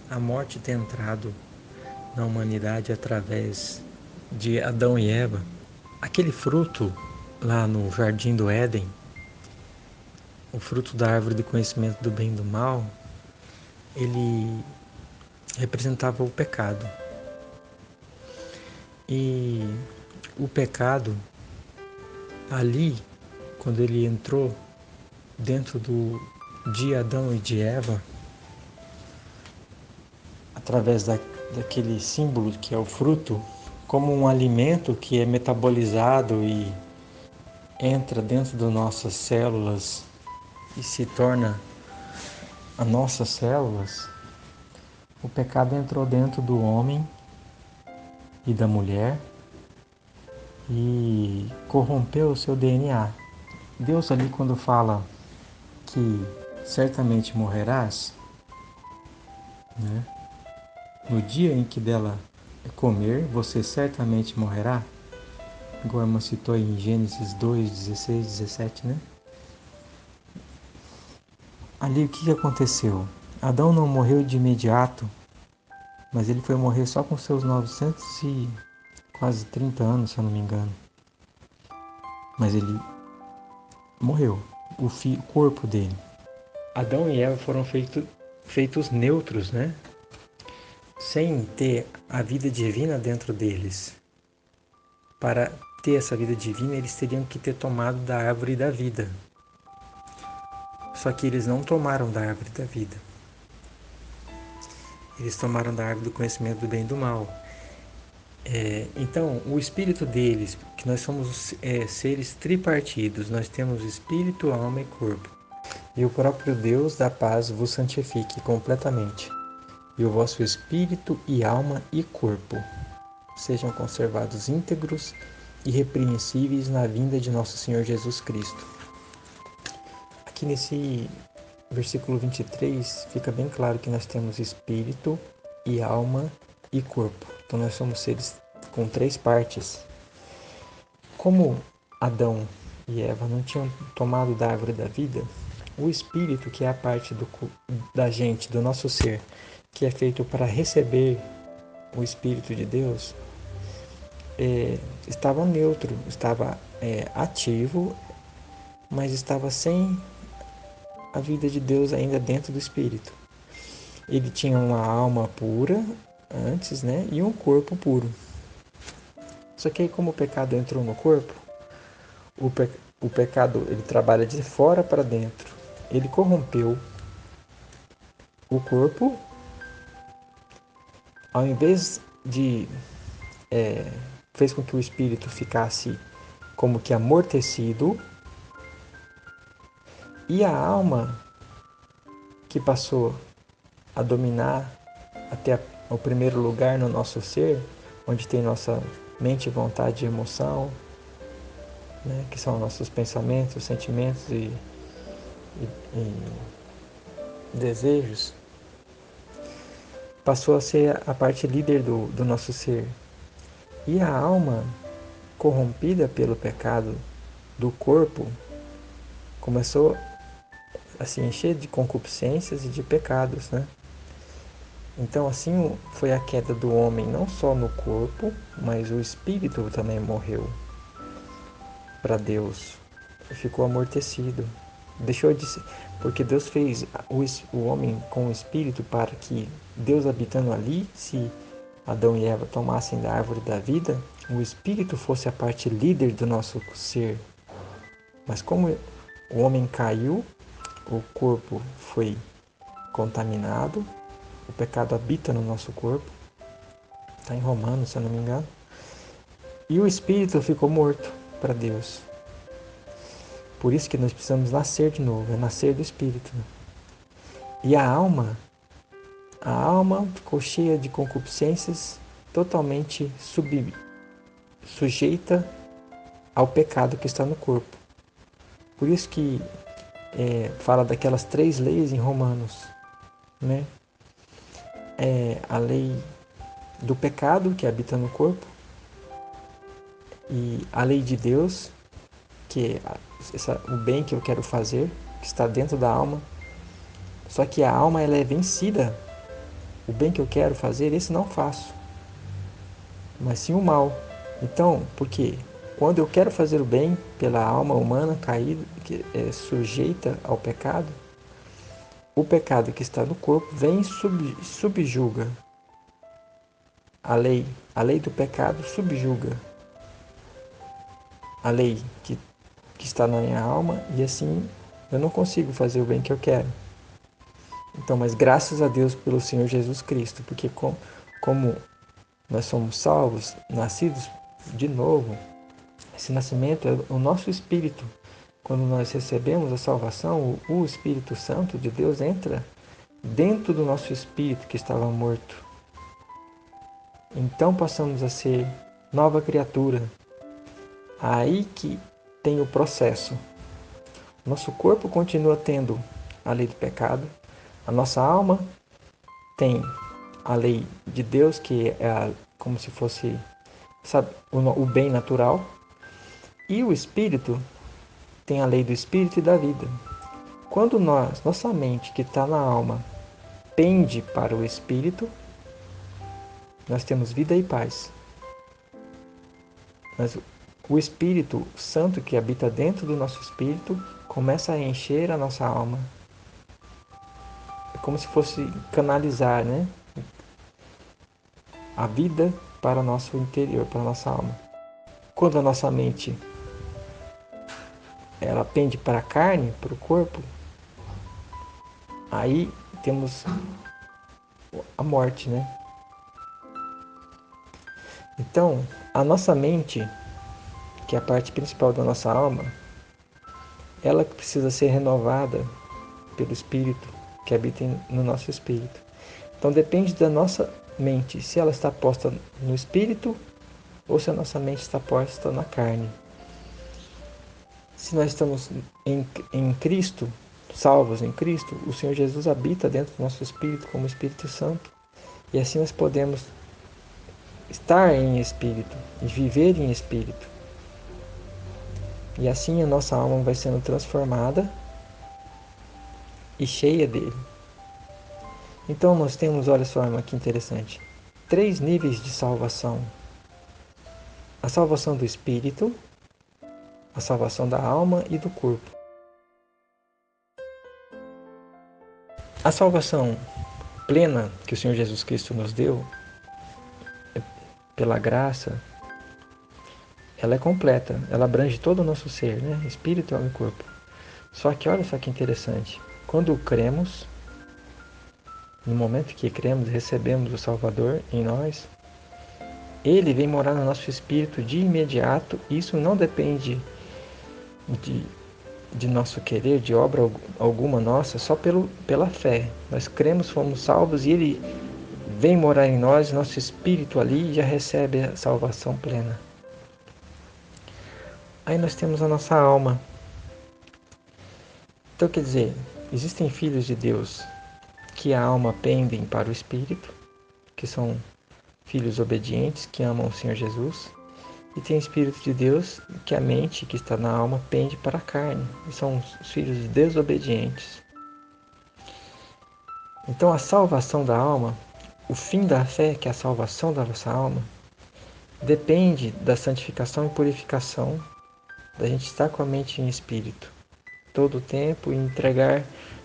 a morte ter entrado na humanidade através de Adão e Eva, aquele fruto lá no Jardim do Éden, o fruto da árvore do conhecimento do bem e do mal, ele representava o pecado. E o pecado, ali, quando ele entrou dentro de Adão e de Eva, através daquele símbolo que é o fruto, como um alimento que é metabolizado e entra dentro das nossas células e se torna as nossas células, o pecado entrou dentro do homem e da mulher e corrompeu o seu DNA. Deus ali quando fala que certamente morrerás, né? No dia em que dela comer, você certamente morrerá. Igual a irmã citou em Gênesis 2, 16, 17, né? Ali o que aconteceu? Adão não morreu de imediato, mas ele foi morrer só com seus 900 e quase 30 anos, se eu não me engano. Mas ele morreu, o corpo dele. Adão e Eva foram feitos neutros, né? Sem ter a vida divina dentro deles. Para ter essa vida divina, eles teriam que ter tomado da árvore da vida. Só que eles não tomaram da árvore da vida. Eles tomaram da árvore do conhecimento do bem e do mal. Então, o espírito deles, que nós somos seres tripartidos, nós temos espírito, alma e corpo. E o próprio Deus da paz vos santifique completamente. E o vosso espírito e alma e corpo sejam conservados íntegros e irrepreensíveis na vinda de nosso Senhor Jesus Cristo. Aqui nesse versículo 23 fica bem claro que nós temos espírito e alma e corpo. Então nós somos seres com 3 partes. Como Adão e Eva não tinham tomado da árvore da vida, o espírito, que é a parte da gente, do nosso ser, que é feito para receber o Espírito de Deus, estava neutro, estava ativo, mas estava sem a vida de Deus ainda dentro do espírito. Ele tinha uma alma pura antes, né, e um corpo puro. Só que aí, como o pecado entrou no corpo, o pecado ele trabalha de fora para dentro. Ele corrompeu o corpo, ao invés de fez com que o espírito ficasse como que amortecido, e a alma, que passou a dominar até o primeiro lugar no nosso ser, onde tem nossa mente, vontade e emoção, né, que são nossos pensamentos, sentimentos e desejos, passou a ser a parte líder do nosso ser. E a alma, corrompida pelo pecado do corpo, começou a se encher de concupiscências e de pecados, né? Então assim foi a queda do homem, não só no corpo, mas o espírito também morreu para Deus, ficou amortecido, deixou de ser, porque Deus fez o homem com o espírito para que Deus habitando ali, se Adão e Eva tomassem da árvore da vida, o espírito fosse a parte líder do nosso ser. Mas como o homem caiu, o corpo foi contaminado, o pecado habita no nosso corpo, está em Romanos, se eu não me engano, e o espírito ficou morto para Deus. Por isso que nós precisamos nascer de novo, é nascer do espírito. E a alma ficou cheia de concupiscências, totalmente sujeita ao pecado que está no corpo. Por isso que fala daquelas 3 leis em Romanos, né? A lei do pecado que habita no corpo, e a lei de Deus, que é o bem que eu quero fazer, que está dentro da alma. Só que a alma ela é vencida o bem que eu quero fazer, esse não faço, mas sim o mal. Então, por quê? Quando eu quero fazer o bem pela alma humana caída, que é sujeita ao pecado, o pecado que está no corpo vem e subjuga a lei. A lei do pecado subjuga a lei que está na minha alma, e assim eu não consigo fazer o bem que eu quero. Então, mas graças a Deus pelo Senhor Jesus Cristo, porque como nós somos salvos, nascidos de novo, esse nascimento é o nosso espírito. Quando nós recebemos a salvação, o Espírito Santo de Deus entra dentro do nosso espírito que estava morto. Então passamos a ser nova criatura. Aí que tem o processo. Nosso corpo continua tendo a lei do pecado, a nossa alma tem a lei de Deus, que é como se fosse, sabe, o bem natural, e o espírito tem a lei do espírito e da vida. Quando nossa mente que está na alma pende para o espírito, nós temos vida e paz. Mas o Espírito Santo que habita dentro do nosso espírito começa a encher a nossa alma. É como se fosse canalizar, né, a vida para o nosso interior, para a nossa alma. Quando a nossa mente ela pende para a carne, para o corpo, aí temos a morte, né? Então, a nossa mente, que é a parte principal da nossa alma, ela precisa ser renovada pelo Espírito que habita no nosso espírito. Então depende da nossa mente, se ela está posta no espírito ou se a nossa mente está posta na carne. Se nós estamos em Cristo, salvos em Cristo, o Senhor Jesus habita dentro do nosso espírito como Espírito Santo. E assim nós podemos estar em espírito e viver em espírito. E assim a nossa alma vai sendo transformada e cheia dele. Então nós temos, olha só que interessante, 3 níveis de salvação. A salvação do espírito, a salvação da alma e do corpo. A salvação plena que o Senhor Jesus Cristo nos deu, pela graça, ela é completa, ela abrange todo o nosso ser, né? Espírito, alma e corpo. Só que olha só que interessante, quando cremos, no momento que cremos, recebemos o Salvador em nós, ele vem morar no nosso espírito de imediato. Isso não depende de nosso querer, de obra alguma nossa, só pela fé. Nós cremos, fomos salvos e ele vem morar em nós, nosso espírito ali já recebe a salvação plena. Aí nós temos a nossa alma. Então quer dizer, existem filhos de Deus que a alma pendem para o espírito, que são filhos obedientes, que amam o Senhor Jesus. E tem o Espírito de Deus, que a mente que está na alma pende para a carne. E são os filhos desobedientes. Então a salvação da alma, o fim da fé, que é a salvação da nossa alma, depende da santificação e purificação, da gente estar com a mente em espírito todo o tempo e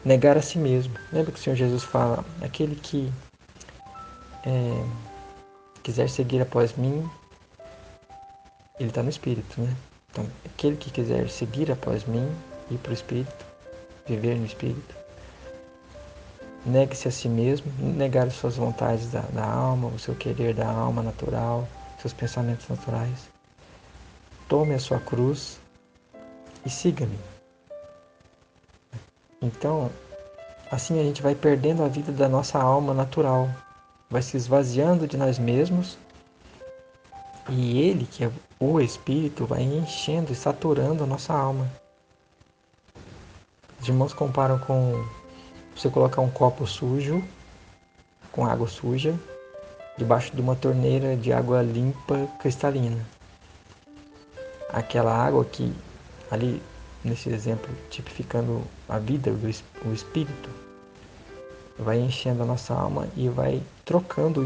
negar a si mesmo. Lembra que o Senhor Jesus fala, aquele que quiser seguir após mim, ele está no Espírito, né? Então, aquele que quiser seguir após mim, ir para o Espírito, viver no Espírito, negue-se a si mesmo, negar as suas vontades da alma, o seu querer da alma natural, seus pensamentos naturais. Tome a sua cruz e siga-me. Então, assim a gente vai perdendo a vida da nossa alma natural, vai se esvaziando de nós mesmos, e ele, que é o Espírito, vai enchendo e saturando a nossa alma. Os irmãos comparam com você colocar um copo sujo, com água suja, debaixo de uma torneira de água limpa, cristalina. Aquela água que, ali nesse exemplo, tipificando a vida, o Espírito, vai enchendo a nossa alma e vai trocando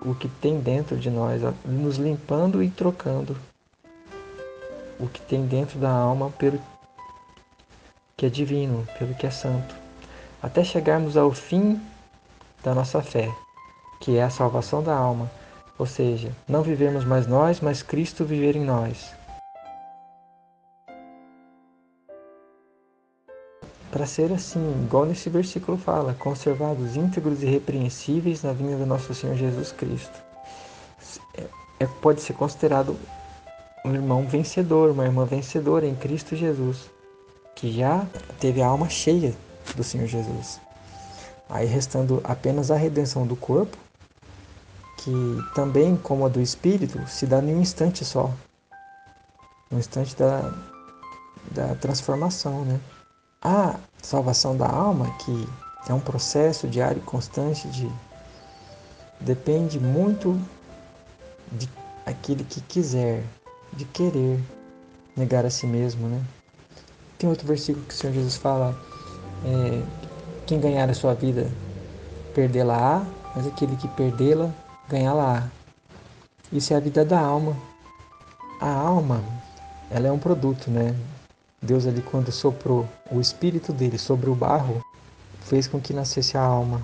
o que tem dentro de nós, nos limpando e trocando o que tem dentro da alma pelo que é divino, pelo que é santo, até chegarmos ao fim da nossa fé, que é a salvação da alma, ou seja, não vivemos mais nós, mas Cristo viver em nós. Para ser assim, igual nesse versículo fala, conservados íntegros e irrepreensíveis na vinda do nosso Senhor Jesus Cristo. Pode ser considerado um irmão vencedor, uma irmã vencedora em Cristo Jesus, que já teve a alma cheia do Senhor Jesus. Aí restando apenas a redenção do corpo, que também, como a do espírito, se dá em um instante só, no instante da transformação, né? A salvação da alma, que é um processo diário e constante, depende muito de aquele que quiser, de querer negar a si mesmo, né? Tem outro versículo que o Senhor Jesus fala, quem ganhar a sua vida, perdê-la-á, mas aquele que perdê-la, ganhá-la-á. Isso é a vida da alma. A alma, ela é um produto, né? Deus ali, quando soprou o espírito dele sobre o barro, fez com que nascesse a alma.